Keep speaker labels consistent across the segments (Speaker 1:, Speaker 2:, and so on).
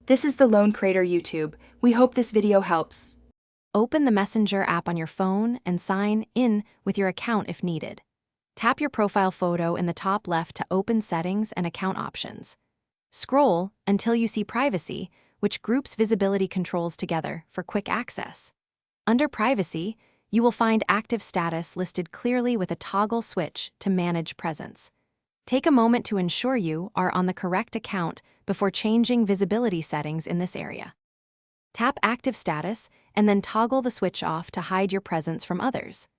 Speaker 1: This is the Lone Crater YouTube. We hope this video helps.
Speaker 2: Open the Messenger app on your phone and sign in with your account if needed. Tap your profile photo in the top left to open settings and account options. Scroll until you see Privacy, which groups visibility controls together for quick access. Under Privacy, you will find Active Status listed clearly with a toggle switch to manage presence. Take a moment to ensure you are on the correct account before changing visibility settings in this area. Tap Active Status and then toggle the switch off to hide your presence from others.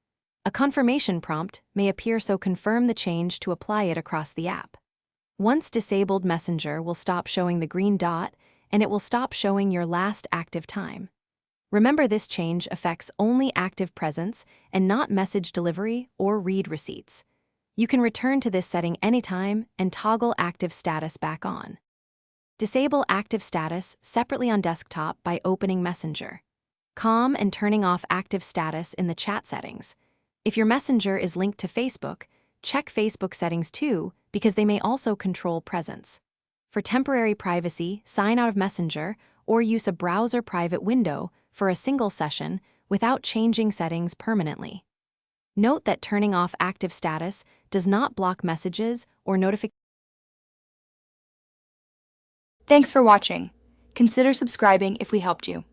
Speaker 2: A confirmation prompt may appear, so confirm the change to apply it across the app. Once disabled, Messenger will stop showing the green dot and it will stop showing your last active time. Remember, this change affects only active presence and not message delivery or read receipts. You can return to this setting anytime and toggle Active Status back on. Disable Active Status separately on desktop by opening Messenger. Calm and turning off Active Status in the chat settings. If your Messenger is linked to Facebook, check Facebook settings too, because they may also control presence. For temporary privacy, sign out of Messenger or use a browser private window for a single session without changing settings permanently. Note that turning off Active Status does not block messages or notifications.
Speaker 1: Thanks for watching. Consider subscribing if we helped you.